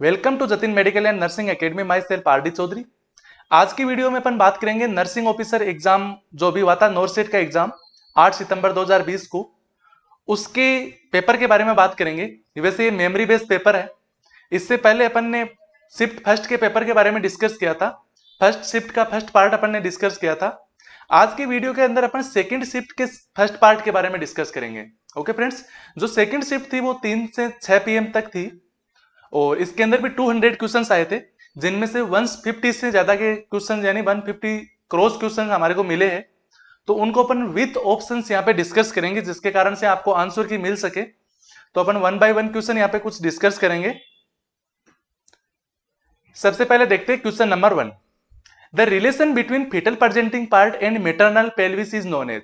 Welcome to Jatin medical and nursing academy. Myself R D Chaudhary. आज की video में अपन बात करेंगे नर्सिंग ऑफिसर एग्जाम जो अभी हुआ था, नॉर्सेट का एग्जाम 8 सितंबर 2020 को, उसके पेपर के बारे में बात करेंगे। वैसे ये मेमोरी बेस्ड पेपर है। इससे पहले अपन ने शिफ्ट फर्स्ट के पेपर के बारे में डिस्कस किया था। फर्स्ट शिफ्ट का फर्स्ट पार्ट अपन ने डिस्कस किया था। आज की वीडियो के अंदर अपन सेकंड शिफ्ट के फर्स्ट पार्ट के बारे में डिस्कस करेंगे। ओके फ्रेंड्स, जो सेकंड शिफ्ट थी वो 3 से 6 पीएम तक थी और इसके अंदर भी 200 क्वेश्चंस आए थे, जिनमें से 150 से ज्यादा के क्वेश्चन यानी 150 क्रॉस क्वेश्चन हमारे को मिले हैं। तो उनको अपन विथ ऑप्शंस यहाँ पे डिस्कस करेंगे, जिसके कारण से आपको आंसर की मिल सके। तो अपन वन बाय वन क्वेश्चन यहाँ पे कुछ डिस्कस करेंगे। सबसे पहले देखते हैं question number 1। The relation between foetal presenting part and maternal pelvis is known as.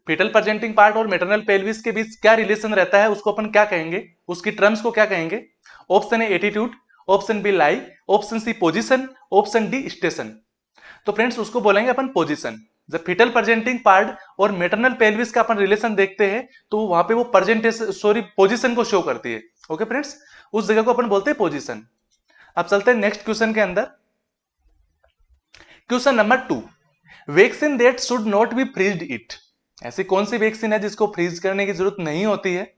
Foetal presenting part और मेटरनल पेल्विस के बीच क्या रिलेशन रहता है, उसको अपन क्या कहेंगे, उसकी टर्म्स को क्या कहेंगे। Option A attitude, option B lie, option C position, option D station. तो फ्रेंड्स उसको बोलेंगे अपन पोजीशन। जब फीटल प्रेजेंटिंग पार्ट और मेटरनल पेल्विस का अपन रिलेशन देखते हैं तो वहां पे वो पोजीशन को शो करती है। ओके फ्रेंड्स, उस जगह को अपन बोलते हैं पोजीशन। अब चलते हैं नेक्स्ट क्वेश्चन के अंदर। Question number 2। Vaccine that should not be freezed it. ऐसी कौन सी वैक्सीन है जिसको फ्रीज करने की जरूरत नहीं होती है।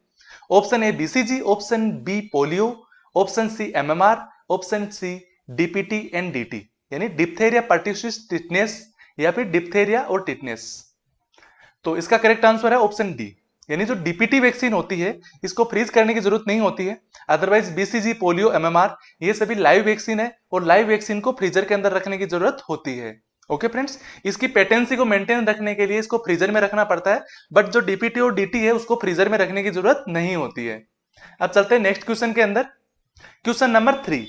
Option A BCG, option B polio, option C MMR, option C DPT and DT यानी डिप्थेरिया पर्ट्यूसिस टिटनेस या फिर डिप्थेरिया और टिटनेस। तो इसका करेक्ट आंसर है ऑप्शन डी, यानी जो डीपीटी वैक्सीन होती है इसको फ्रीज करने की जरूरत नहीं होती है। अदरवाइज बीसीजी, पोलियो, एमएमआर ये सभी लाइव वैक्सीन है और लाइव वैक्सीन को फ्रीजर के अंदर रखने की जरूरत होती है। ओके फ्रेंड्स, इसकी पेटेंसी को मेंटेन रखने के लिए इसको फ्रीजर में रखना पड़ता है, बट जो डीपीटी और डीटी है उसको फ्रीजर में रखने की जरूरत नहीं होती है। अब चलते हैं नेक्स्ट क्वेश्चन के अंदर। Question number 3।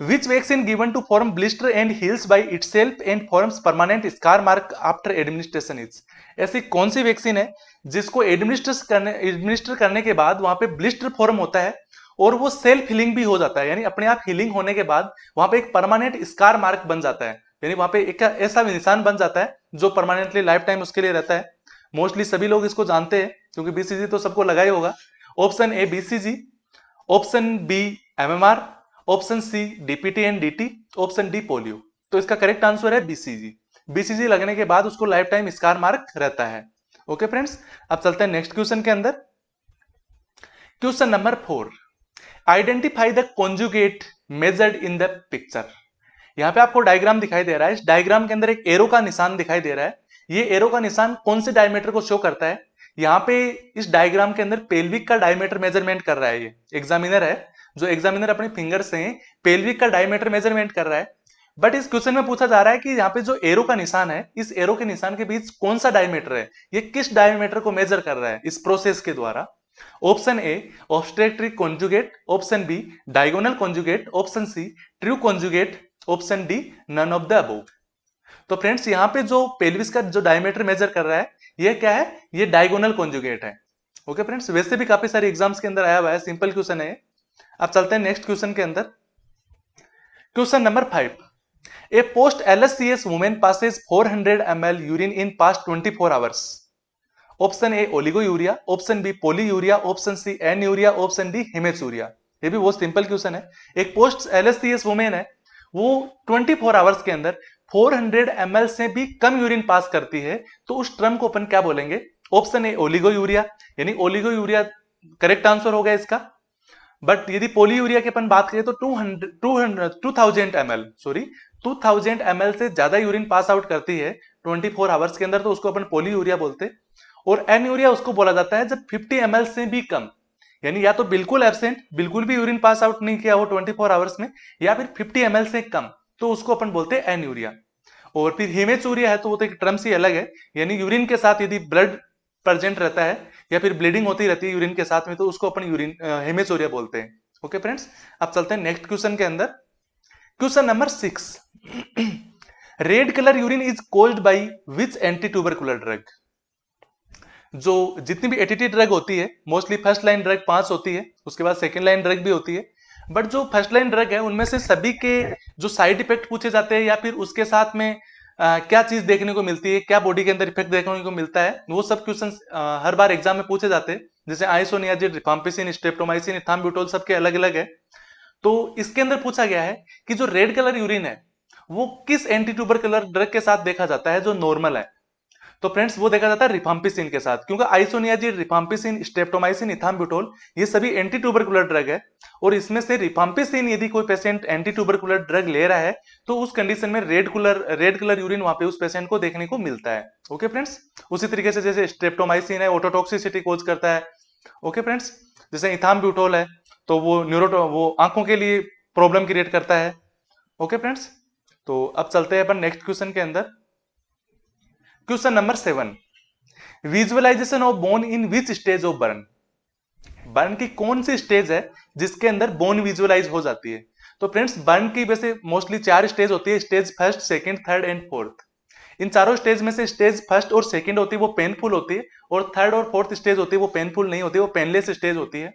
Which vaccine given to form blister and heals by itself and forms permanent scar mark after administration is। ऐसी कौन सी वैक्सीन है जिसको एडमिनिस्टर करने के बाद वहां पे ब्लिस्टर फॉर्म होता है और वो सेल्फ हीलिंग भी हो जाता है, यानी अपने आप हीलिंग होने के बाद वहां पे एक परमानेंट स्कार मार्क बन जाता है, यानी वहां पे एक ऐसा निशान बन जाता है जो परमानेंटली लाइफ टाइम उसके लिए रहता है। मोस्टली सभी लोग इसको जानते हैं क्योंकि बीसीजी तो सबको लगा ही होगा। Option A BCG, option B MMR, option C DPT and DT, option D polio. तो इसका करेक्ट आंसर है बीसीजी। बीसीजी लगने के बाद उसको लाइफ टाइम स्कार मार्क रहता है। ओके फ्रेंड्स, अब चलते हैं नेक्स्ट क्वेश्चन के अंदर। Question number 4। Identify the conjugate measured in the picture. यहां पे आपको डायग्राम दिखाई दे रहा है। इस डायग्राम के अंदर एक एरो का निशान दिखाई दे रहा है। ये एरो का निशान कौन से डायमीटर को शो करता है। यहाँ पे इस डायग्राम के अंदर पेल्विक का डायमीटर मेजरमेंट कर रहा है। ये एग्जामिनर है, जो एग्जामिनर अपने फिंगर से पेल्विक का डायमीटर मेजरमेंट कर रहा है। बट इस क्वेश्चन में पूछा जा रहा है कि यहाँ पे जो एरो का निशान है, इस एरो के निशान के बीच कौन सा डायमीटर है, ये किस डायमीटर को मेजर कर रहा है इस प्रोसेस के द्वारा। Option A obstetric conjugate, option B diagonal conjugate, option C true conjugate, option D none of the above. तो फ्रेंड्स यहाँ पे जो पेल्विस का जो डायमीटर मेजर कर रहा है ये क्या है, ये डायगोनल कॉन्जुगेट है। ओके फ्रेंड्स, वैसे भी काफी सारे एग्जाम्स के अंदर आया हुआ है, सिंपल क्वेश्चन है। अब चलते हैं नेक्स्ट क्वेश्चन के अंदर। Question number 5। A post LSCS women passes 400 ml urine in past 24 hours. Option A oliguria, option B polyuria, option C anuria, option D haematuria. ये भी बहुत simple question है। एक post LSCS women है, वो 24 hours के अंदर 400 ml से भी कम यूरिन पास करती है, तो उस टर्म को अपन क्या बोलेंगे। ऑप्शन ए ओलिगो यूरिया, यानी ओलिगो यूरिया करेक्ट आंसर होगा इसका। बट यदि पोलीयूरिया की अपन बात करें तो 2000 ml से ज्यादा यूरिन पास आउट करती है 24 आवर्स के अंदर, तो उसको अपन पोलीयूरिया बोलते हैं। और एनयूरिया उसको बोला जाता है जब 50 ml से भी कम, यानी या तो बिल्कुल एब्सेंट, बिल्कुल भी यूरिन पास आउट नहीं किया हो 24 आवर्स में, या फिर 50 ml से कम, तो उसको अपन बोलते हैं एनयूरिया। और फिर हिमेचूरिया है तो वो तो एक टर्म से अलग है, यानी यूरिन के साथ यदि ब्लड प्रेजेंट रहता है या फिर ब्लीडिंग होती रहती है यूरिन के साथ में, तो उसको अपन यूरिन हेमेचूरिया बोलते हैं। ओके फ्रेंड्स, अब चलते हैं नेक्स्ट क्वेश्चन के अंदर। Question number 6। Red colour urine is caused by which anti tubercular drug. जो जितनी भी एटीटी ड्रग होती है, मोस्टली फर्स्ट लाइन ड्रग 5 होती है, उसके बाद सेकेंड लाइन ड्रग भी होती है। बट जो फर्स्ट लाइन ड्रग है उनमें से सभी के जो साइड इफेक्ट पूछे जाते हैं या फिर उसके साथ में क्या चीज देखने को मिलती है, क्या बॉडी के अंदर इफेक्ट देखने को मिलता है, वो सब क्वेश्चन हर बार एग्जाम में पूछे जाते हैं। जैसे आइसोनियाजिड, रिफाम्पिसिन, स्ट्रेप्टोमाइसिन, इथाम्ब्यूटोल सबके अलग अलग है। तो इसके अंदर पूछा गया है कि जो रेड कलर यूरिन है वो किस एंटी ट्यूबरकुलर ड्रग के साथ देखा जाता है जो नॉर्मल है। तो फ्रेंड्स वो देखा जाता है रिफाम्पिसिन के साथ, क्योंकि आइसोनियाजिड, रिफाम्पिसिन, स्ट्रेप्टोमाइसिन, इथाम्ब्यूटोल ये सभी एंटी ट्यूबरकुलर ड्रग है, और इसमें से रिफाम्पिसिन यदि कोई पेशेंट एंटी ट्यूबरकुलर ड्रग ले रहा है तो उस कंडीशन में रेड कलर यूरिन वहां पे उस पेशेंट को देखने को मिलता है। ओके फ्रेंड्स, उसी तरीके से जैसे स्ट्रेप्टोमाइसिन है ओटोटॉक्सिसिटी कोज करता है। ओके फ्रेंड्स, जैसे इथाम्ब्यूटोल है तो वो आंखों के लिए प्रॉब्लम क्रिएट करता है। ओके फ्रेंड्स, तो अब चलते हैं अपन नेक्स्ट क्वेश्चन के अंदर। Question number 7, visualisation of bone in which stage of burn. Burn की कौन सी स्टेज है जिसके अंदर बोन विजुअलाइज हो जाती है। तो फ्रेंड्स बर्न की वैसे मोस्टली 4 स्टेज होती है, stage first, second, third and fourth. इन चारों स्टेज में से स्टेज फर्स्ट और सेकंड होती है वो पेनफुल होती है, और थर्ड और फोर्थ स्टेज होती है वो पेनफुल नहीं होती, वो पेनलेस स्टेज होती है।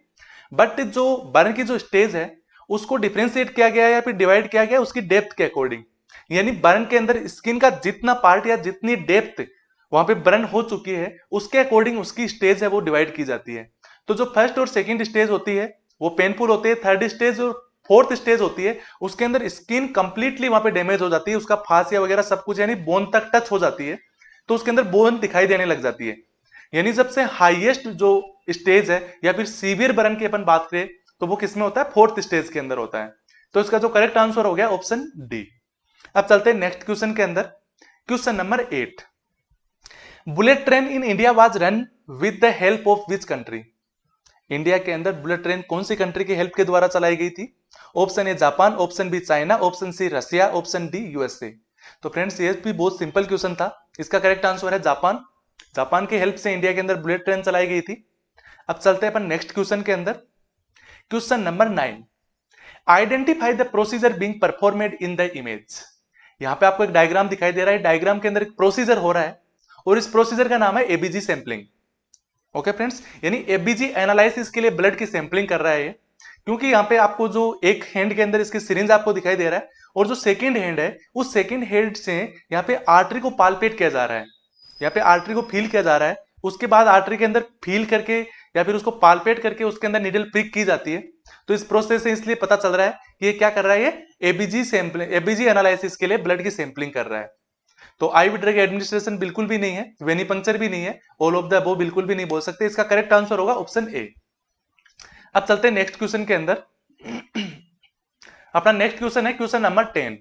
बट जो बर्न की जो स्टेज है उसको डिफ्रेंशिएट किया गया है या फिर डिवाइड किया गया है उसकी डेप्थ के अकॉर्डिंग, यानी बर्न के अंदर स्किन का जितना पार्ट या जितनी डेप्थ वहां पे बर्न हो चुकी है उसके अकॉर्डिंग उसकी स्टेज है वो डिवाइड की जाती है। तो जो फर्स्ट और सेकंड स्टेज होती है वो पेनफुल होती है, थर्ड स्टेज और फोर्थ स्टेज होती है उसके अंदर स्किन कंप्लीटली वहां पे डैमेज हो जाती है, उसका फासिया वगैरह सब कुछ यानी बोन तक टच हो जाती है, तो उसके अंदर बोन दिखाई देने लग जाती है। यानी सबसे हाईएस्ट जो स्टेज है या फिर सीवियर बर्न की अपन बात करें तो वो किसमें होता है, फोर्थ स्टेज के अंदर होता है। तो इसका जो करेक्ट आंसर हो गया ऑप्शन डी। अब चलते हैं नेक्स्ट क्वेश्चन के अंदर। Question number 8, bullet train in India was run with the help of which country. India के अंदर बुलेट ट्रेन कौन सी कंट्री की हेल्प के द्वारा चलाई गई थी। Option A Japan, option B China, option C Russia, option D USA. तो फ्रेंड्स ये भी बहुत सिंपल क्वेश्चन था, इसका करेक्ट आंसर है जापान। जापान की हेल्प से इंडिया के अंदर बुलेट ट्रेन चलाई गई थी। अब चलते हैं अपन नेक्स्ट क्वेश्चन के अंदर। Question number 9, identify the procedure being performed in the image. यहां पे आपको एक डायग्राम दिखाई दे रहा है, डायग्राम के अंदर एक प्रोसीजर हो रहा है और इस प्रोसीजर का नाम है एबीजी सैंपलिंग। ओके फ्रेंड्स, यानी एबीजी एनालिसिस के लिए ब्लड की सैंपलिंग कर रहा है ये, क्योंकि यहाँ पे आपको जो एक हैंड के अंदर इसकी सिरिंज आपको दिखाई दे रहा है और जो सेकंड हैंड है उस सेकंड हैंड से यहाँ पे आर्टरी को पालपेट किया जा रहा है, यहाँ पे आर्टरी को फील किया जा रहा है, उसके बाद आर्टरी के अंदर फील करके या फिर उसको पालपेट करके उसके अंदर निडल प्रिक की जाती है। तो इस प्रोसेस से इसलिए पता चल रहा है कि ये क्या कर रहा है, ये एबीजी सैंपलिंग, एबीजी एनालिसिस के लिए ब्लड की सैंपलिंग कर रहा है। तो आईवी ड्रग एडमिनिस्ट्रेशन बिल्कुल भी नहीं है, वेनिपंक्चर भी नहीं है, ऑल ऑफ द अबव बिल्कुल भी नहीं बोल सकते। इसका करेक्ट आंसर होगा ऑप्शन ए। अब चलते हैं नेक्स्ट क्वेश्चन के अंदर। अपना नेक्स्ट क्वेश्चन है question number 10,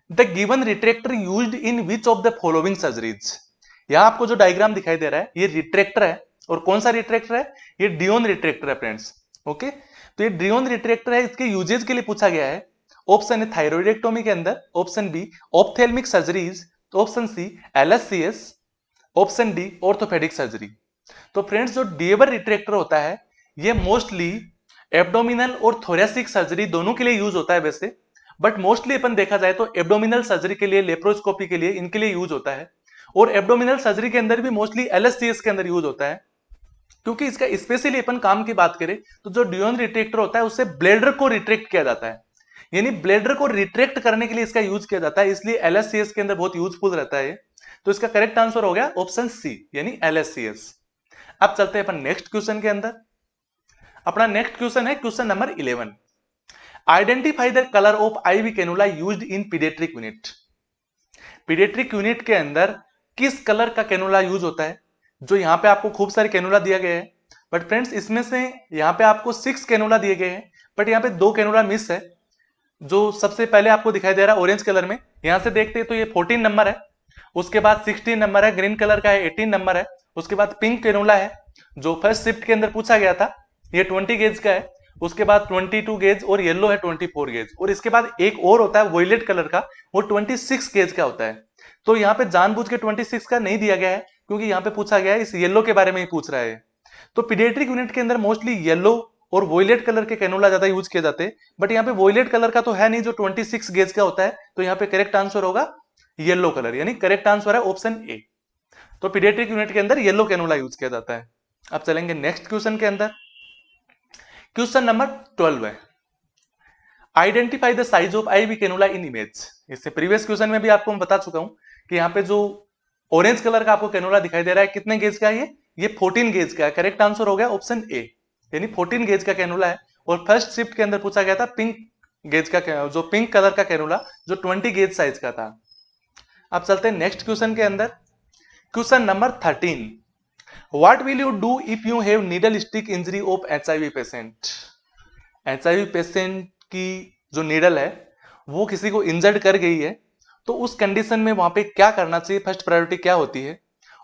the given retractor used in which of the following surgeries. यहां आपको जो डायग्राम दिखाई दे रहा है ये रिट्रैक्टर है, और कौन सा रिट्रैक्टर है, ये डियोन रिट्रैक्टर है फ्रेंड्स। ओके, तो ये डियोन रिट्रैक्टर है, इसके यूजेज के लिए पूछा गया है। ऑप्शन है थायरॉइडेक्टोमी के अंदर, option B ophthalmic surgeries, option C LSCS, option D orthopaedic surgery. तो फ्रेंड्स जो डिएबर रिट्रैक्टर होता है ये मोस्टली एब्डोमिनल और थोरेसिक सर्जरी दोनों के लिए यूज होता है वैसे, बट मोस्टली अपन देखा जाए तो एब्डोमिनल सर्जरी के लिए, लेप्रोस्कोपी के लिए, इनके लिए यूज होता है। और एब्डोमिनल सर्जरी के अंदर भी मोस्टली एलएससीएस के अंदर यूज होता है, क्योंकि इसका स्पेशली अपन काम की बात करें तो जो डियोन रिट्रैक्टर होता है उससे ब्लेडर को रिट्रैक्ट किया जाता है, यानी ब्लेडर को रिट्रैक्ट करने के लिए इसका यूज किया जाता है, इसलिए एलएससीएस के अंदर बहुत यूजफुल रहता है। तो इसका करेक्ट आंसर हो गया ऑप्शन सी यानी एलएससीएस। अब चलते हैं अपन नेक्स्ट क्वेश्चन के अंदर। अपना नेक्स्ट क्वेश्चन है question number 11, identify the colour of IV cannula used in paediatric unit. Paediatric unit के अंदर किस कलर का कैनुला यूज होता है। जो यहां पे आपको खूब सारे कैनुला दिया गया है, बट फ्रेंड्स इसमें से यहां पे आपको 6 कैनुला दिए गए हैं, बट यहां पे 2 कैनुला मिस है। जो सबसे पहले आपको दिखाई दे रहा है ऑरेंज कलर में, यहां से देखते हैं तो ये 14 नंबर है, उसके बाद 16 नंबर है, ग्रीन कलर का है 18 नंबर है, उसके बाद पिंक कैनुला है जो फर्स्ट शिफ्ट के अंदर पूछा गया था, ये 20 गेज का है, उसके बाद 22 गेज और येलो है 24 गेज, और इसके बाद एक और होता है वॉयलेट कलर का, वो 26 गेज का होता है। तो यहाँ पे जानबूझ के 26 का नहीं दिया गया है, क्योंकि यहाँ पे पूछा गया है इस येलो के बारे में ही पूछ रहा है। तो पीडियाट्रिक यूनिट के अंदर मोस्टली येलो और वॉयलेट कलर के कैनुला ज्यादा यूज किए जाते हैं, बट यहाँ पे वॉयलेट कलर का तो है नहीं जो 26 गेज का होता है, तो यहाँ पे करेक्ट आंसर होगा येलो कलर, यानी करेक्ट आंसर है ऑप्शन ए। तो पीडियाट्रिक यूनिट के अंदर येलो कैनुला यूज किया जाता है। अब चलेंगे नेक्स्ट क्वेश्चन के अंदर। क्वेश्चन नंबर 12 है, identify the size of IV cannula in image. इससे प्रीवियस क्वेश्चन में भी आपको मैं बता चुका हूं कि यहाँ पे जो ऑरेंज कलर का आपको कैनुला दिखाई दे रहा है कितने गेज का है, ये 14 गेज का है। करेक्ट आंसर हो गया ऑप्शन ए, यानी 14 गेज का कैनुला है, और फर्स्ट शिफ्ट के अंदर पूछा गया था पिंक गेज का, जो पिंक कलर का कैनुला जो 20 गेज साइज का था। अब चलते हैं नेक्स्ट क्वेश्चन के अंदर। Question number 13, what will you do if you have needle stick injury of HIV patient. HIV patient की जो नीडल है वो किसी को इंजर्ड कर गई है, तो उस कंडीशन में वहां पे क्या करना चाहिए, फर्स्ट प्रायोरिटी क्या होती है।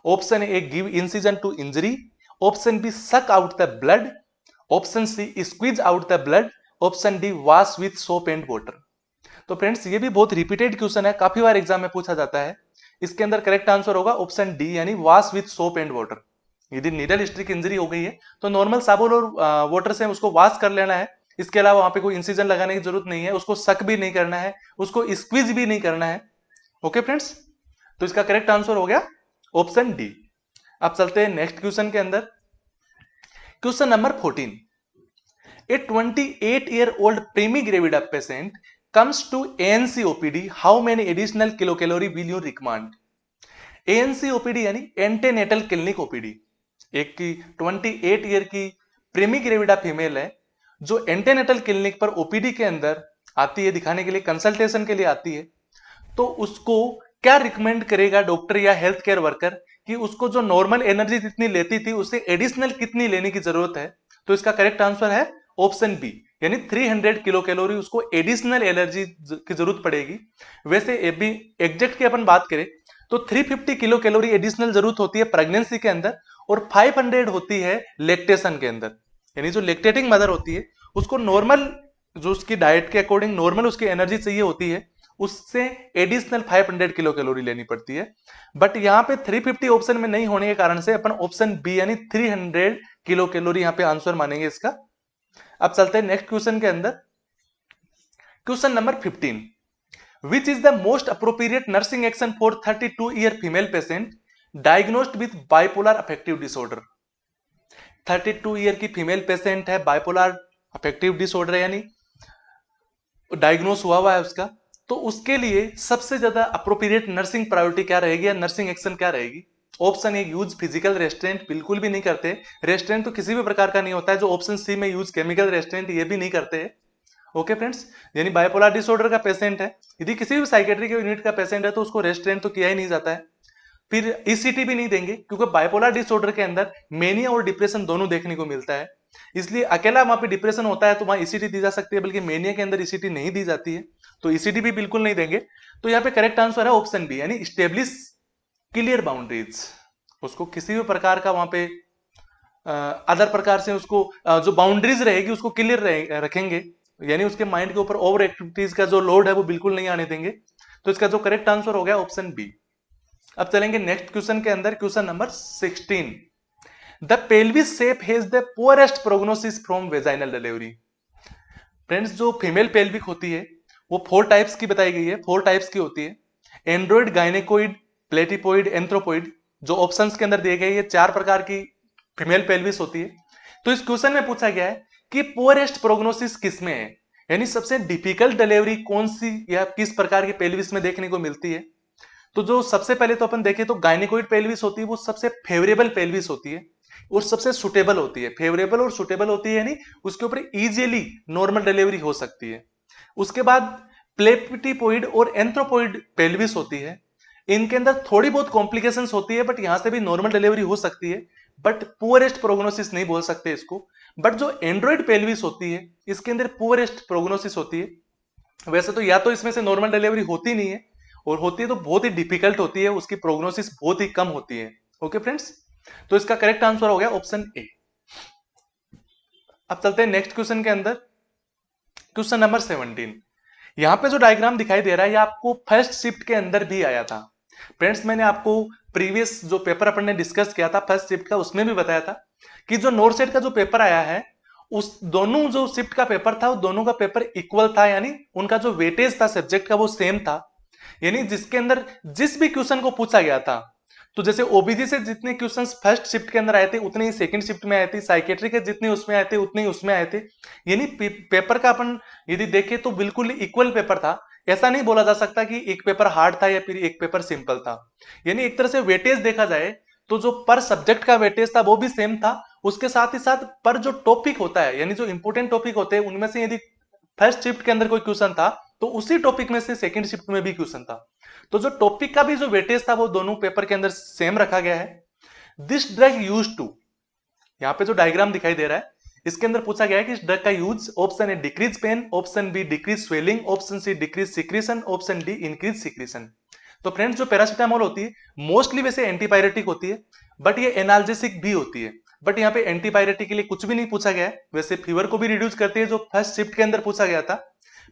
Option A give incision to injury, option B suck out the blood, option C squeeze out the blood, option D wash with soap and water. तो फ्रेंड्स ये भी बहुत रिपीटेड क्वेश्चन है, काफी बार एग्जाम में पूछा जाता है। इसके अंदर करेक्ट आंसर होगा ऑप्शन डी यानी wash with soap and water. यदि नीडल स्टिक इंजरी हो गई है तो नॉर्मल साबुन और वाटर से उसको वॉश कर लेना है। इसके अलावा वहां पे कोई इंसिजन लगाने की जरूरत नहीं है, उसको सक भी नहीं करना है, उसको स्क्वीज भी नहीं करना है। ओके फ्रेंड्स, तो इसका करेक्ट आंसर हो गया ऑप्शन डी। अब चलते हैं नेक्स्ट क्वेश्चन के अंदर। Question number 14, a 28-year-old premi-gravida patient comes to ANC OPD, how many additional kilocalorie will you recommend? ANC OPD यानी एंटेनेटल क्लिनिक ओपीडी। एक की 28 ईयर की प्रेमी ग्रेविडा फीमेल है जो एंटेनेटल क्लिनिक पर ओपीडी के अंदर आती है, दिखाने के लिए, कंसल्टेशन के लिए आती है। तो उसको क्या रिकमेंड करेगा डॉक्टर या हेल्थ केयर वर्कर कि उसको जो नॉर्मल एनर्जी जितनी लेती थी उससे एडिशनल कितनी लेने की जरूरत है। तो इसका करेक्ट आंसर है ऑप्शन बी यानी 300 किलो कैलोरी उसको एडिशनल एनर्जी की जरूरत पड़ेगी। वैसे अभी एग्जैक्ट की अपन बात करें तो 350 किलो कैलोरी एडिशनल जरूरत होती है प्रेगनेंसी के अंदर और 500 होती है लेक्टेशन के अंदर। यानी जो लेक्टेटिंग मदर होती है उसको नॉर्मल जो उसकी डाइट के अकॉर्डिंग नॉर्मल उसकी एनर्जी चाहिए होती है, उससे एडिशनल 500 किलो कैलोरी लेनी पड़ती है। बट यहाँ पे 350 ऑप्शन में नहीं होने के कारण से अपन ऑप्शन बी यानी 300 किलो कैलोरी यहाँ पे आंसर मानेंगे इसका। अब चलते हैं नेक्स्ट क्वेश्चन के अंदर। Question number 15, which is the most appropriate nursing action for 32 year female patient diagnosed with bipolar affective disorder. 32 year की फीमेल पेशेंट है, बाइपोलर अफेक्टिव डिसऑर्डर यानी डायग्नोस हुआ है उसका, तो उसके लिए सबसे ज्यादा अप्रोप्रिएट नर्सिंग प्रायोरिटी क्या रहेगी या नर्सिंग एक्शन क्या रहेगी। ऑप्शन ए यूज फिजिकल रेस्ट्रेंट, बिल्कुल भी नहीं करते, रेस्ट्रेंट तो किसी भी प्रकार का नहीं होता है। जो ऑप्शन सी में यूज केमिकल रेस्ट्रेंट, ये भी नहीं करते हैं। ओके फ्रेंड्स, यानी बाइपोलर डिसऑर्डर का पेशेंट है, यदि किसी भी साइकेट्रिक यूनिट का पेशेंट है तो उसको रेस्ट्रेंट तो किया ही नहीं जाता है। फिर ईसीटी भी नहीं देंगे क्योंकि बाइपोलर डिसऑर्डर के अंदर मेनिया और डिप्रेशन दोनों देखने को मिलता है, इसलिए अकेला वहां पे डिप्रेशन होता है तो वहां ईसीटी दी जा सकती है, बल्कि मेनिया के अंदर ईसीटी नहीं दी जाती है, तो ईसीटी भी बिल्कुल नहीं देंगे। तो यहाँ पे करेक्ट आंसर है ऑप्शन बी यानी स्टेब्लिश क्लियर बाउंड्रीज। उसको किसी भी प्रकार का वहां पे अदर प्रकार से उसको जो बाउंड्रीज रहेगी उसको क्लियर रखेंगे, यानी उसके माइंड के ऊपर ओवर एक्टिविटीज का जो लोड है वो बिल्कुल नहीं आने देंगे। तो इसका जो करेक्ट आंसर हो गया ऑप्शन बी। अब चलेंगे नेक्स्ट क्वेश्चन के अंदर। Question number 16, the pelvis shape has the poorest prognosis from vaginal delivery. Friends, जो फीमेल पेल्विक होती है वो 4 टाइप्स की बताई गई है, 4 टाइप्स की होती है, एंड्रोइड, गायनेकोइड, प्लेटिपोइड, एंथ्रोपोइड। जो ऑप्शंस के अंदर दिए गए ये 4 प्रकार की फीमेल पेल्विस होती है। तो इस क्वेश्चन में पूछा गया है कि पुअरेस्ट प्रोग्नोसिस किसमें है, यानी सबसे डिफिकल्ट डिलीवरी कौन सी या किस प्रकार की पेल्विस में देखने को मिलती है। तो जो सबसे पहले तो अपन देखें तो गायनेकोइड पेल्विस होती है, वो सबसे फेवरेबल पेल्विस होती है और सबसे सुटेबल होती है। फेवरेबल और सुटेबल होती है यानी उसके ऊपर इजीली नॉर्मल डिलीवरी हो सकती है। उसके बाद प्लेटिपोइड और एंथ्रोपोइड पेल्विस होती है, इनके अंदर थोड़ी बहुत कॉम्प्लिकेशंस होती है, बट यहां से भी नॉर्मल डिलीवरी हो सकती है, बट पुअरेस्ट प्रोग्नोसिस नहीं बोल सकते इसको। बट जो एंड्रॉइड पेल्विस होती है इसके अंदर पुअरेस्ट प्रोग्नोसिस होती है। वैसे तो या तो इसमें से नॉर्मल डिलीवरी होती नहीं है, और होती है तो बहुत ही डिफिकल्ट होती है, उसकी प्रोग्नोसिस बहुत ही कम होती है। ओके फ्रेंड्स, तो इसका करेक्ट आंसर हो गया ऑप्शन ए। अब चलते हैं नेक्स्ट क्वेश्चन के अंदर। क्वेश्चन नंबर 17, यहां पे जो डायग्राम दिखाई दे रहा है ये आपको फर्स्ट शिफ्ट के अंदर भी आया था। फ्रेंड्स, मैंने आपको प्रीवियस जो पेपर अपन ने डिस्कस किया था फर्स्ट शिफ्ट का, उसमें भी बताया था कि जो नॉर्थ सेट का जो पेपर आया है उस दोनों जो शिफ्ट का पेपर था, दोनों का पेपर इक्वल था, यानी उनका जो वेटेज था सब्जेक्ट का वो सेम था। यानी जिसके अंदर जिस भी क्वेश्चन को पूछा गया था, तो जैसे ओबीजी से जितने क्वेश्चंस फर्स्ट शिफ्ट के अंदर आए थे उतने ही सेकंड शिफ्ट में आए थे, साइकेट्री के जितने उसमें आए थे उतने ही उसमें आए थे। यानी पेपर का अपन यदि देखें तो बिल्कुल इक्वल पेपर था। ऐसा नहीं बोला जा सकता कि एक पेपर हार्ड था या फिर एक पेपर सिंपल था। यानी एक तरह से वेटेज देखा जाए तो जो पर सब्जेक्ट का वेटेज था वो भी सेम था, उसके साथ ही साथ पर जो टॉपिक होता है, यानी जो इंपोर्टेंट टॉपिक होते हैं, उनमें से यदि फर्स्ट शिफ्ट के अंदर कोई क्वेश्चन था तो उसी टॉपिक में से सेकंड शिफ्ट में भी क्वेश्चन था। तो जो टॉपिक का भी जो वेटेज था वो दोनों पेपर के अंदर सेम रखा गया है। दिस ड्रग यूज टू, यहाँ पे जो डायग्राम दिखाई दे रहा है इसके अंदर पूछा गया है कि इस ड्रग का use, option A decrease pain, option B decrease swelling, option C decrease secretion, option D increase secretion. तो फ्रेंड्स जो पैरासिटामोल होती है मोस्टली वैसे एंटीपायरेटिक होती है, बट ये एनाल्जेसिक भी होती है। बट यहाँ पे एंटीपायरेटिक के लिए कुछ भी नहीं पूछा गया है। वैसे फीवर को भी रिड्यूस करती है जो फर्स्ट शिफ्ट के अंदर पूछा गया था,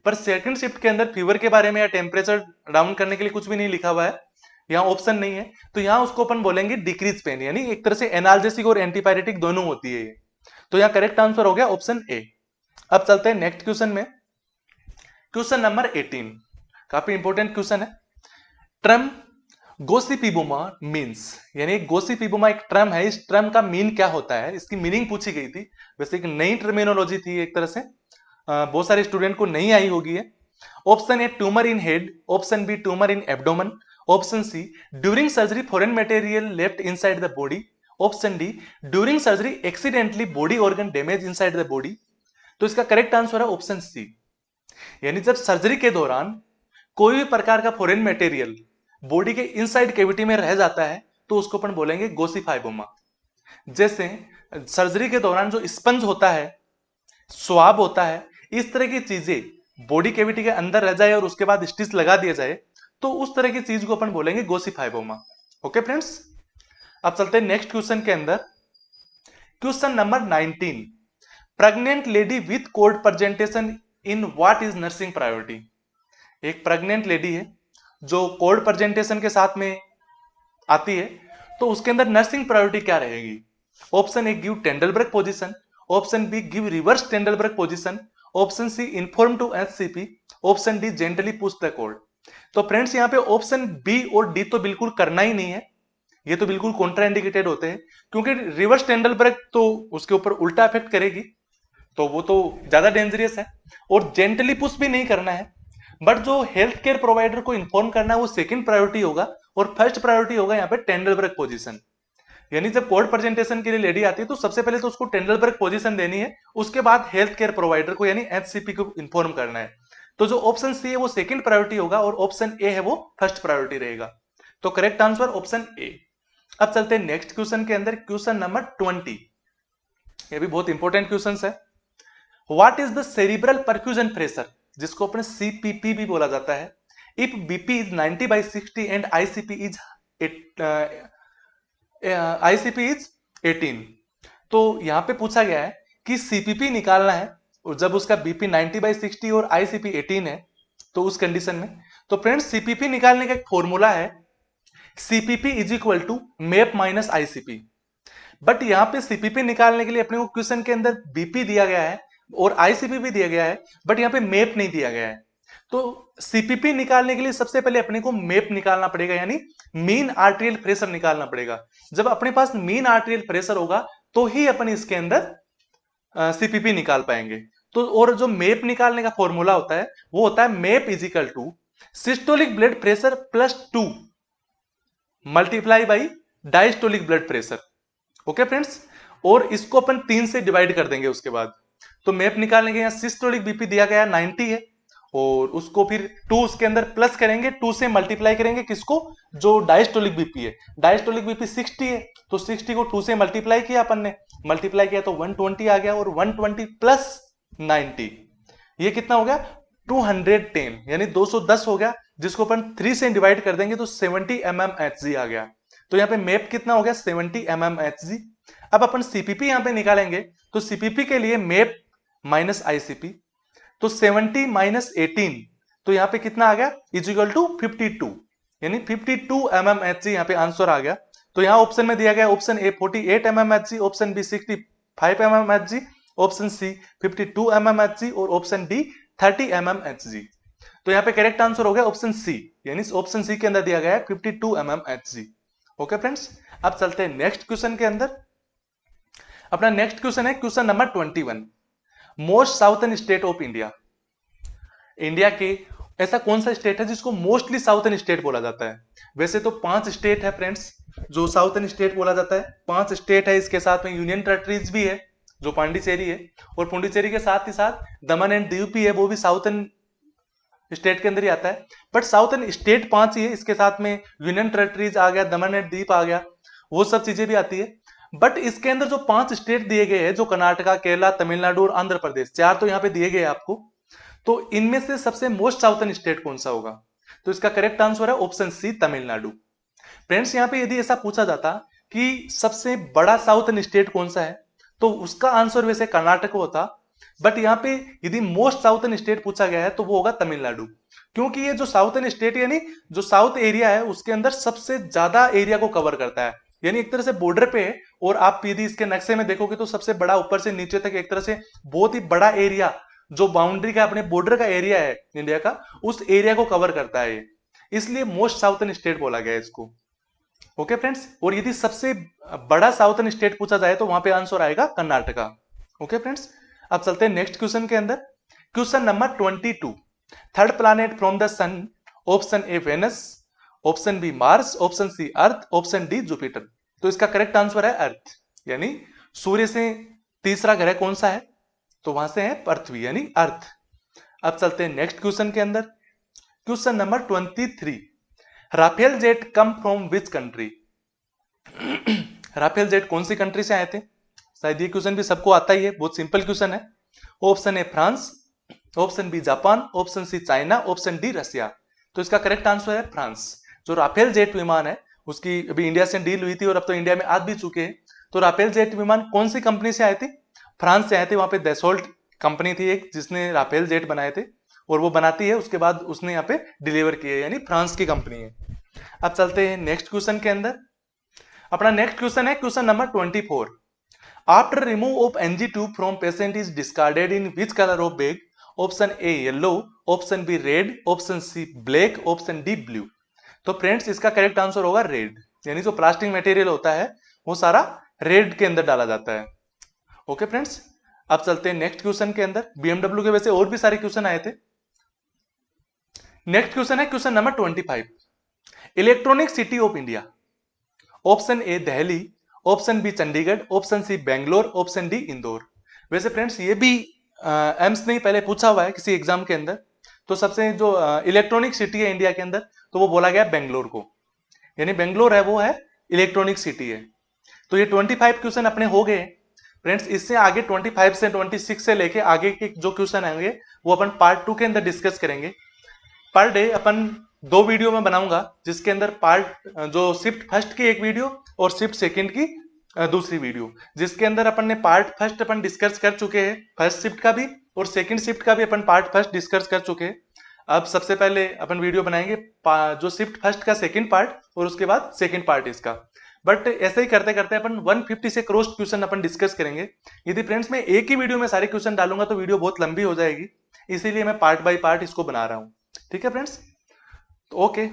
पर सेकंड शिफ्ट के अंदर फीवर के बारे में या टेम्परेचर डाउन करने के लिए कुछ भी नहीं लिखा हुआ है, यहाँ ऑप्शन नहीं है। तो यहाँ उसको अपन बोलेंगे डिक्रीज पेन, यानी एक तरह से एनाल्जेसिक और एंटीपायरेटिक दोनों होती है ये। तो यहाँ करेक्ट आंसर हो गया ऑप्शन ए। अब चलते हैं नेक्स्ट क्वेश्चन में, क्वेश्चन नंबर 18, काफी इंपॉर्टेंट क्वेश्चन है। ट्रम गोसिपिबुमा मीन्स, यानी गोसिपिबुमा एक ट्रम है, इस ट्रम का मीन क्या होता है, इसकी मीनिंग पूछी गई थी। वैसे एक नई टर्मिनोलॉजी थी एक तरह से, बहुत सारे स्टूडेंट को नहीं आई होगी है। Option A tumour in head, option B tumour in abdomen, option C during surgery foreign material left inside the body, option D during surgery accidentally body organ damage inside the body. तो इसका correct answer है option C, यानी जब surgery के दौरान कोई भी प्रकार का फॉरेन मटेरियल बॉडी के इनसाइड कैविटी में रह जाता है तो उसको अपन बोलेंगे गोसिफाइबोमा। जैसे सर्जरी के दौरान जो स्पंज होता है, स्वाब होता है, इस तरह की चीजें बॉडी कैविटी के अंदर रह जाए और उसके बाद स्टिच लगा दिया जाए तो उस तरह की चीज को अपन बोलेंगे गोसिफाइबोमा। ओके फ्रेंड्स, अब चलते हैं नेक्स्ट क्वेश्चन के अंदर, question number 19, pregnant lady with code presentation in what is nursing priority. एक प्रेग्नेंट लेडी है जो कोड प्रेजेंटेशन के साथ में आती है, तो उसके अंदर नर्सिंग प्रायोरिटी क्या रहेगी। Option A give Trendelenburg position, option B give reverse Trendelenburg position, option C inform to HCP, option D gently push the cord. तो फ्रेंड्स यहाँ पे ऑप्शन बी और डी तो बिल्कुल करना ही नहीं है, ये तो बिल्कुल कॉन्ट्रा इंडिकेटेड होते हैं, क्योंकि रिवर्स टेंडलबर्ग तो उसके ऊपर उल्टा इफेक्ट करेगी, तो वो तो ज्यादा डेंजरस है। और जेंटली पुश भी नहीं करना है, बट जो हेल्थ केयर प्रोवाइडर को इन्फॉर्म करना है वो सेकंड प्रायोरिटी होगा, और फर्स्ट प्रायोरिटी होगा यहाँ पे टेंडलबर्ग पोजीशन। यानी जब कोड प्रेजेंटेशन के लिए लेडी आती है तो सबसे पहले तो उसको टेंडलबर्ग पोजीशन देनी है, उसके बाद हेल्थ केयर प्रोवाइडर को यानी एचसीपी को इन्फॉर्म करना है। तो जो ऑप्शन सी है वो सेकंड प्रायोरिटी होगा और ऑप्शन ए है वो फर्स्ट प्रायोरिटी रहेगा। तो करेक्ट आंसर ऑप्शन ए। अब चलते हैं नेक्स्ट क्वेश्चन के अंदर, क्वेश्चन नंबर 20, ये भी बहुत इंपॉर्टेंट क्वेश्चन है। What is the cerebral perfusion pressure, जिसको अपने सीपीपी भी बोला जाता है, if BP is 90/60 and ICP is 18। तो यहां पे पूछा गया है कि सीपीपी निकालना है और जब उसका बीपी 90/60 और आईसीपी 18 है तो उस कंडीशन में, तो फ्रेंड्स सीपीपी निकालने का एक फॉर्मूला है, CPP is equal to MAP minus ICP. But यहां पे सीपीपी निकालने के लिए अपने को क्वेश्चन के अंदर बीपी दिया गया है और आईसीपी भी दिया गया है, बट यहाँ पे मेप नहीं दिया गया है। तो सीपीपी निकालने के लिए सबसे पहले अपने को मेप निकालना पड़ेगा, यानी मीन आर्टेरियल प्रेशर निकालना पड़ेगा। जब अपने पास मीन आर्टेरियल प्रेशर होगा तो ही अपन इसके अंदर सीपीपी निकाल पाएंगे। तो और जो मेप निकालने का फॉर्मूला होता है वो होता है MAP is equal to systolic blood pressure plus 2 multiply by diastolic blood pressure. Okay friends, और इसको अपन 3 से डिवाइड कर देंगे उसके बाद। तो मेप निकालने के यहाँ सिस्टोलिक बीपी दिया गया 90 है, और उसको फिर 2 उसके अंदर प्लस करेंगे, 2 से मल्टीप्लाई करेंगे किसको, जो डायस्टोलिक बीपी है। डायस्टोलिक बीपी 60 है, तो 60 को 2 से मल्टीप्लाई किया अपन ने, मल्टीप्लाई किया तो 120 आ गया, और 120 प्लस 90 ये कितना हो गया 210, यानी 210 हो गया, जिसको अपन 3 से डिवाइड कर देंगे तो 70 mmHg आ गया। तो यहाँ पे मेप कितना हो गया 70 mmHg। अब अपन सीपीपी यहाँ पे निकालेंगे, तो सीपीपी के लिए मेप माइनस आईसीपी, तो 70 माइनस 18, तो यहाँ पे कितना आ गया इज इक्वल टू 52, यानी 52 mmHg यहाँ पे आंसर आ गया। तो यहाँ ऑप्शन में दिया गया option A 48 mmHg, option B 65 mmHg, option C 52 mmHg और ऑप्शन डी 30 mmHg। तो यहाँ पे करेक्ट आंसर हो गया ऑप्शन सी, यानी ऑप्शन सी के अंदर दिया गया है 52 mmHg। ओके फ्रेंड्स, अब चलते हैं नेक्स्ट क्वेश्चन के अंदर। अपना नेक्स्ट क्वेश्चन है question number 21, most southern state of India. India के ऐसा कौन सा स्टेट है जिसको मोस्टली साउथर्न स्टेट बोला जाता है? वैसे तो 5 स्टेट है फ्रेंड्स जो साउथर्न स्टेट बोला जाता है, 5 स्टेट है, इसके साथ में यूनियन टेरिटरीज भी है जो पांडिचेरी है, और पुडुचेरी के साथ ही साथ दमन एंड दीव भी है, वो भी साउथर्न स्टेट के अंदर ही आता है। बट साउथर्न स्टेट 5 ही है, इसके साथ में यूनियन टेरिटरीज आ गया, दमन एंड दीव आ गया, वो सब चीजें भी आती है। बट इसके अंदर जो 5 स्टेट दिए गए हैं, जो कर्नाटका, केरला, तमिलनाडु और आंध्र प्रदेश, 4 तो यहाँ पे दिए गए हैं आपको, तो इनमें से सबसे मोस्ट साउथर्न स्टेट कौन सा होगा? तो इसका करेक्ट आंसर है ऑप्शन सी, तमिलनाडु। फ्रेंड्स यहाँ पे यदि ऐसा पूछा जाता कि सबसे बड़ा साउथर्न स्टेट कौन सा है, तो उसका आंसर वैसे कर्नाटक होता, बट यहाँ पे यदि मोस्ट साउथर्न स्टेट पूछा गया है तो वो होगा तमिलनाडु, क्योंकि ये जो साउथर्न स्टेट यानी जो साउथ एरिया है उसके अंदर सबसे ज्यादा एरिया को कवर करता है, यानी एक तरह से बॉर्डर पे है। और आप यदि इसके नक्शे में देखोगे तो सबसे बड़ा ऊपर से नीचे तक एक तरह से बहुत ही बड़ा एरिया जो बाउंड्री का अपने बॉर्डर का एरिया है इंडिया का, उस एरिया को कवर करता है, इसलिए मोस्ट साउथर्न स्टेट बोला गया है इसको। ओके फ्रेंड्स, और यदि सबसे बड़ा साउथर्न स्टेट पूछा जाए तो वहां पे आंसर आएगा कर्नाटका। ओके फ्रेंड्स, अब चलते हैं नेक्स्ट क्वेश्चन के अंदर। Question number 22, third planet from the sun, option A Venus, option B Mars, option C Earth, option D Jupiter. तो इसका करेक्ट आंसर है अर्थ, यानी सूर्य से तीसरा ग्रह कौन सा है? तो वहां से है पृथ्वी यानी अर्थ। अब चलते हैं नेक्स्ट क्वेश्चन के अंदर। Question number 23, Rafale jet come from which country? Rafale jet कौन सी कंट्री से आए थे? शायद ये क्वेश्चन भी सबको आता ही है, बहुत सिंपल क्वेश्चन है। Option A France, option B Japan, option C China, option D Russia. तो इसका करेक्ट आंसर है फ्रांस। जो राफेल जेट विमान है उसकी अभी इंडिया से डील हुई थी और अब तो इंडिया में आ भी चुके हैं। तो राफेल जेट विमान कौन सी कंपनी से आए थे? फ्रांस से आए थे। वहां पे दसोल्ट कंपनी थी एक जिसने राफेल जेट बनाए थे और वो बनाती है, उसके बाद उसने यहाँ पे डिलीवर किए, यानी फ्रांस की कंपनी है। अब चलते हैं नेक्स्ट क्वेश्चन के अंदर। अपना नेक्स्ट क्वेश्चन है question number 24, after remove of NG tube from patient is discarded in which colour of bag? Option A yellow, option B red, option C black, option D blue. तो friends इसका correct answer होगा red, यानी जो plastic material होता है वो सारा red के अंदर डाला जाता है। ओके फ्रेंड्स, अब चलते हैं नेक्स्ट क्वेश्चन के अंदर। बीएमडब्ल्यू के वैसे और भी सारे क्वेश्चन आए थे। नेक्स्ट क्वेश्चन है question number 25, electronic city of India. Option A Delhi, option B Chandigarh, option C Bangalore, option D Indore. वैसे फ्रेंड्स ये भी एम्स ने पहले पूछा हुआ है किसी एग्जाम के अंदर। तो सबसे जो इलेक्ट्रॉनिक सिटी है इंडिया के अंदर तो वो बोला गया बेंगलोर को, यानी बेंगलोर है वो है इलेक्ट्रॉनिक सिटी है। तो ये 25 क्वेश्चन अपने हो गए फ्रेंड्स। इससे आगे 25 से 26 से लेके आगे के जो क्वेश्चन आएंगे वो अपन पार्ट 2 के अंदर डिस्कस करेंगे। पर डे अपन 2 वीडियो में बनाऊंगा, जिसके अंदर पार्ट जो शिफ्ट फर्स्ट की एक वीडियो और शिफ्ट सेकंड की दूसरी वीडियो, जिसके अंदर अपन ने पार्ट फर्स्ट अपन डिस्कस कर चुके हैं फर्स्ट शिफ्ट का भी, और सेकंड शिफ्ट का भी अपन पार्ट फर्स्ट डिस्कस कर चुके हैं। अब सबसे पहले अपन वीडियो बनाएंगे जो शिफ्ट फर्स्ट का सेकंड पार्ट और उसके बाद सेकंड पार्ट इसका। बट ऐसे ही करते करते अपन 150 से क्रॉस क्वेश्चन अपन डिस्कस करेंगे। यदि फ्रेंड्स मैं एक ही वीडियो में सारे क्वेश्चन डालूंगा तो वीडियो बहुत लंबी हो जाएगी, इसीलिए मैं पार्ट बाय पार्ट इसको बना रहा हूं। ठीक है फ्रेंड्स, तो ओके।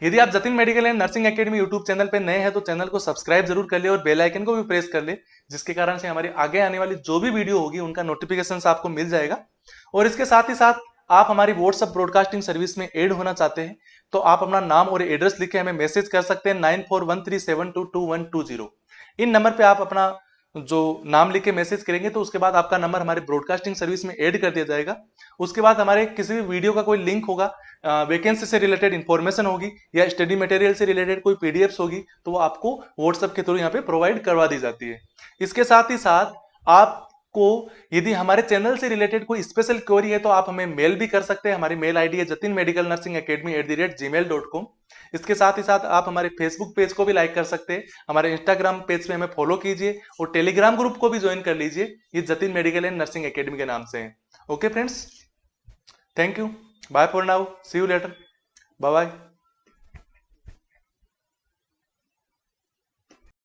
यदि आप Jatin medical and nursing academy YouTube channel पे नए हैं तो चैनल को सब्सक्राइब जरूर कर ले और बेल आइकन को भी प्रेस कर ले, जिसके कारण से हमारी आगे आने वाली जो भी वीडियो होगी उनका नोटिफिकेशन आपको मिल जाएगा। और इसके साथ ही साथ आप हमारी व्हाट्सएप ब्रॉडकास्टिंग सर्विस में ऐड होना चाहते हैं तो आप अपना नाम और एड्रेस लिख के हमें मैसेज कर सकते हैं 9413722120। इन नंबर पे आप अपना जो नाम लिख के मैसेज करेंगे तो उसके बाद आपका नंबर हमारे ब्रॉडकास्टिंग सर्विस में ऐड कर दिया जाएगा। उसके बाद हमारे किसी भी वीडियो का कोई लिंक होगा, वैकेंसी से रिलेटेड इंफॉर्मेशन होगी या स्टडी मटेरियल से रिलेटेड कोई पीडीएफ्स होगी तो वो आपको व्हाट्सएप के थ्रू यहाँ पे प्रोवाइड करवा दी जाती है। इसके साथ ही साथ आपको यदि हमारे चैनल से रिलेटेड कोई स्पेशल क्वेरी है तो आप हमें मेल भी कर सकते हैं। हमारी मेल आईडी है jatinmedicalnursingacademy@gmail.com। इसके साथ ही साथ आप हमारे फेसबुक पेज को भी लाइक कर सकते हैं, हमारे इंस्टाग्राम पेज पे हमें फॉलो कीजिए और टेलीग्राम ग्रुप को भी ज्वाइन कर लीजिए, ये Jatin medical and nursing academy के नाम से है। Okay friends, thank you, bye for now, see you later, bye bye.